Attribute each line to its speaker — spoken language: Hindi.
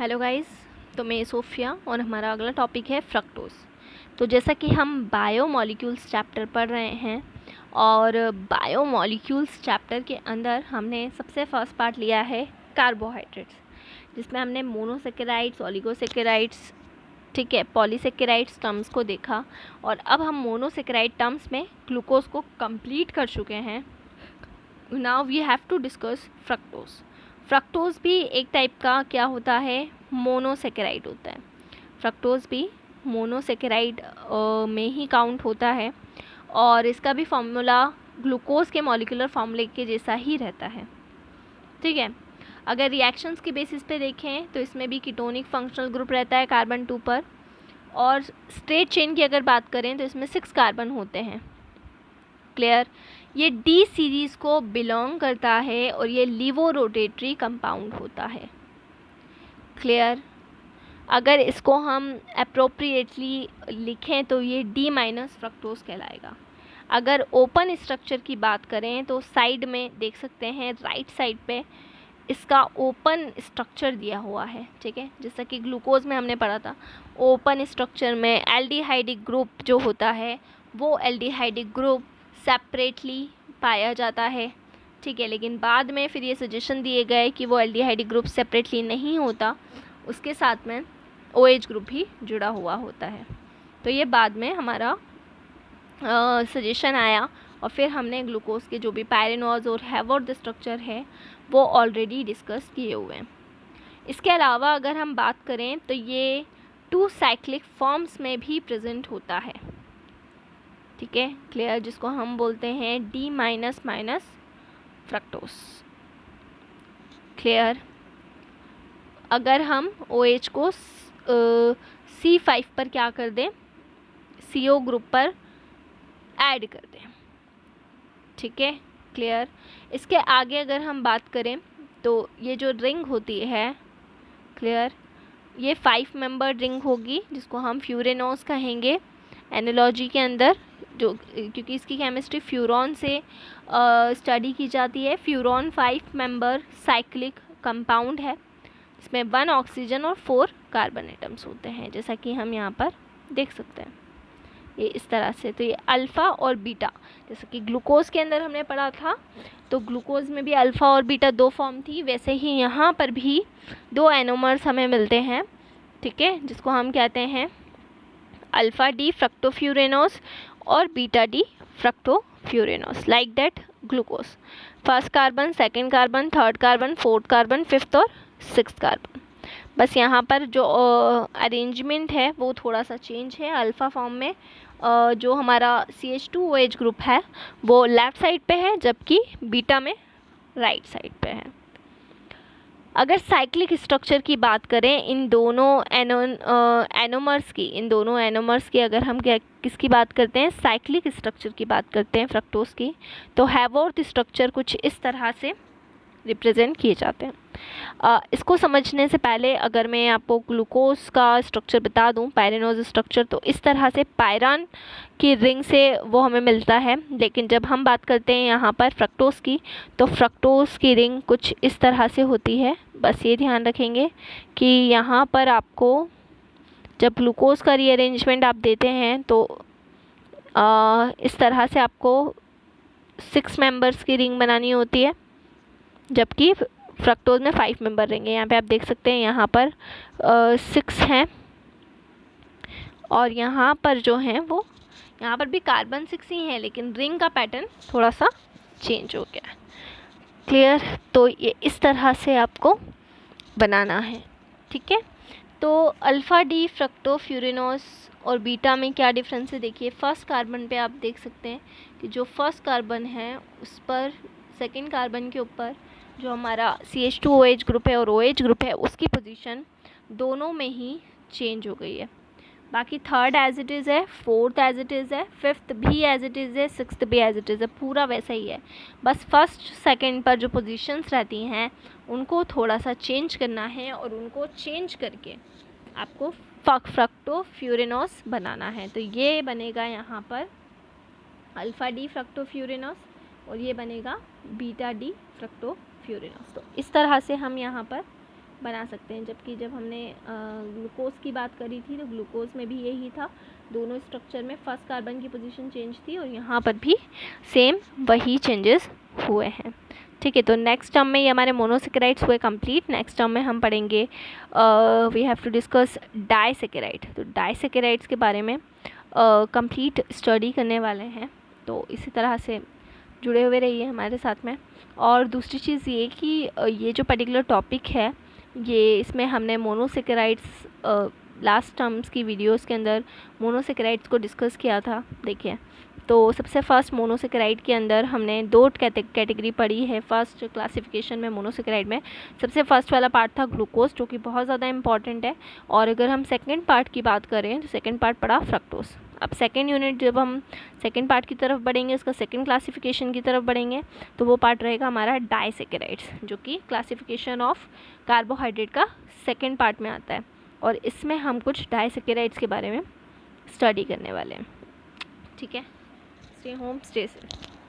Speaker 1: हेलो गाइस, तो मैं सोफिया और हमारा अगला टॉपिक है फ्रक्टोज। तो जैसा कि हम बायोमॉलिक्यूल्स चैप्टर पढ़ रहे हैं और बायोमॉलिक्यूल्स चैप्टर के अंदर हमने सबसे फर्स्ट पार्ट लिया है कार्बोहाइड्रेट्स, जिसमें हमने मोनोसेकेराइड्स, ओलिगोसेकेराइड्स, ठीक है, पॉलीसेकेराइड्स टर्म्स को देखा। और अब हम मोनोसेकेराइड टर्म्स में ग्लूकोज को कंप्लीट कर चुके हैं। Now we have to discuss fructose. Fructose भी एक टाइप का क्या होता है, मोनोसेकेराइड होता है। फ्रक्टोज भी मोनोसेकेराइड में ही काउंट होता है और इसका भी फार्मूला ग्लूकोज के मॉलिक्यूलर फार्मूले के जैसा ही रहता है, ठीक है। अगर रिएक्शंस के बेसिस पे देखें तो इसमें भी कीटोनिक फंक्शनल ग्रुप रहता है कार्बन 2 पर, और स्ट्रेट चेन की अगर बात करें तो इसमें 6 कार्बन होते हैं। क्लियर। ये डी सीरीज़ को बिलोंग करता है और ये लीवो रोटेटरी कंपाउंड होता है। क्लियर। अगर इसको हम अप्रोप्रिएटली लिखें तो ये डी माइनस फ्रक्टोज कहलाएगा। अगर ओपन स्ट्रक्चर की बात करें तो साइड में देख सकते हैं, राइट साइड पे इसका ओपन स्ट्रक्चर दिया हुआ है, ठीक है। जैसा कि ग्लूकोज में हमने पढ़ा था, ओपन स्ट्रक्चर में एल्डिहाइडिक ग्रुप जो होता है वो एल्डिहाइडिक ग्रुप सेपरेटली पाया जाता है, ठीक है। लेकिन बाद में फिर ये सजेशन दिए गए कि वो एल्डिहाइडिक ग्रुप सेपरेटली नहीं होता, उसके साथ में OH ग्रुप भी जुड़ा हुआ होता है। तो ये बाद में हमारा सजेशन आया और फिर हमने ग्लूकोज के जो भी पायरेनोज और हैवॉर्ड स्ट्रक्चर है वो ऑलरेडी डिस्कस किए हुए हैं। इसके अलावा अगर हम बात करें तो ये 2 साइक्लिक फॉर्म्स में भी प्रेजेंट होता है, ठीक है। क्लियर। जिसको हम बोलते हैं D minus minus fructose. Clear. अगर हम OH को C5 पर क्या कर दें, CO ग्रुप पर ऐड कर दें, ठीक है। क्लियर। इसके आगे अगर हम बात करें तो ये जो रिंग होती है, क्लियर, ये 5 मेंबर रिंग होगी जिसको हम फ्यूरेनोज कहेंगे एनालॉजी के अंदर, जो क्योंकि इसकी केमिस्ट्री फ्यूरॉन से स्टडी की जाती है। फ्यूरॉन 5 मेंबर साइक्लिक कंपाउंड है, इसमें 1 ऑक्सीजन और 4 कार्बन एटम्स होते हैं, जैसा कि हम यहाँ पर देख सकते हैं ये इस तरह से। तो ये अल्फ़ा और बीटा, जैसे कि ग्लूकोज के अंदर हमने पढ़ा था, तो ग्लूकोज में भी अल्फ़ा और बीटा 2 फॉर्म थी, वैसे ही यहाँ पर भी 2 एनोमर्स हमें मिलते हैं, ठीक है, जिसको हम कहते हैं अल्फ़ा डी फ्रक्टोफ्यूरेनोज और beta D fructofuranose. Like that glucose, first carbon, second carbon, third carbon, fourth carbon, fifth और सिक्स्थ कार्बन। बस यहाँ पर जो अरेंजमेंट है वो थोड़ा सा चेंज है। अल्फ़ा फॉर्म में जो हमारा CH2OH ग्रुप है वो लेफ़्ट साइड पे है, जबकि बीटा में राइट साइड पे है। अगर साइक्लिक स्ट्रक्चर की बात करें इन दोनों एनोमर्स की अगर हम किसकी बात करते हैं, साइक्लिक स्ट्रक्चर की बात करते हैं फ्रक्टोज की, तो हैवॉर्थ स्ट्रक्चर कुछ इस तरह से रिप्रेजेंट किए जाते हैं। इसको समझने से पहले अगर मैं आपको ग्लूकोज का स्ट्रक्चर बता दूं, पायरेनोज स्ट्रक्चर, तो इस तरह से पायरान की रिंग से वो हमें मिलता है। लेकिन जब हम बात करते हैं यहाँ पर फ्रक्टोज की, तो फ्रक्टोज की रिंग कुछ इस तरह से होती है। बस ये ध्यान रखेंगे कि यहाँ पर आपको जब ग्लूकोज का रीअरेंजमेंट आप देते हैं तो इस तरह से आपको 6 मेंबर्स की रिंग बनानी होती है, जबकि फ्रक्टोज में 5 मेंबर रहेंगे। यहाँ पे आप देख सकते हैं यहाँ पर 6 हैं और यहाँ पर जो हैं वो, यहाँ पर भी कार्बन 6 ही हैं, लेकिन रिंग का पैटर्न थोड़ा सा चेंज हो गया है। क्लियर। तो ये इस तरह से आपको बनाना है, ठीक है। तो अल्फ़ा डी फ्रक्टोफ्यूरेनोज और बीटा में क्या डिफरेंस है, देखिए फर्स्ट कार्बन पे आप देख सकते हैं कि जो फर्स्ट कार्बन है उस पर सेकेंड कार्बन के ऊपर जो हमारा CH2OH ग्रुप है और OH ग्रुप है उसकी पोजीशन दोनों में ही चेंज हो गई है। बाकी थर्ड एज इट इज़ है, फोर्थ एज इट इज़ है, फिफ्थ भी एज इट इज़ है, सिक्स्थ भी एज इट इज़ है, पूरा वैसा ही है। बस फर्स्ट सेकंड पर जो पोजीशंस रहती हैं उनको थोड़ा सा चेंज करना है और उनको चेंज करके आपको फ्रक्टोफ्यूरेनोज बनाना है। तो ये बनेगा यहाँ पर अल्फ़ा डी फ्रक्टोफ्यूरेनोज और ये बनेगा बीटा डी फ्रक्टोफ्यूरेनोज। तो इस तरह से हम यहाँ पर बना सकते हैं। जबकि जब हमने ग्लूकोज की बात करी थी तो ग्लूकोज में भी यही था, दोनों स्ट्रक्चर में फर्स्ट कार्बन की पोजीशन चेंज थी और यहाँ पर भी सेम वही चेंजेस हुए हैं। ठीक है, तो नेक्स्ट टर्म में ये हमारे मोनोसेकेराइड्स हुए कंप्लीट। नेक्स्ट टर्म में हम पढ़ेंगे we have to discuss disaccharide. तो डाइसेकेराइड्स के बारे में कंप्लीट स्टडी करने वाले हैं, तो इसी तरह से जुड़े हुए रहिए हमारे साथ में। और दूसरी चीज़ ये कि ये जो पर्टिकुलर टॉपिक है ये इसमें हमने मोनोसेकेराइड्स लास्ट टर्म्स की वीडियोस के अंदर मोनोसेकेराइड्स को डिस्कस किया था। देखिए, तो सबसे फर्स्ट मोनोसेकेराइड के अंदर हमने दो कैटेगरी पढ़ी है। फर्स्ट क्लासिफिकेशन में मोनोसेकेराइड में सबसे फर्स्ट वाला पार्ट था ग्लूकोज, जो कि बहुत ज़्यादा इंपॉर्टेंट है। और अगर हम सेकेंड पार्ट की बात करें तो सेकेंड पार्ट पढ़ा फ्रक्टोज। अब सेकेंड यूनिट जब हम सेकेंड पार्ट की तरफ बढ़ेंगे, उसका सेकेंड क्लासिफिकेशन की तरफ बढ़ेंगे, तो वो पार्ट रहेगा हमारा डाइसेकेराइड्स, जो कि क्लासिफिकेशन ऑफ कार्बोहाइड्रेट का सेकेंड पार्ट में आता है। और इसमें हम कुछ डाइसेकेराइड्स के बारे में स्टडी करने वाले हैं। ठीक है, स्टे होम, स्टे सेफ।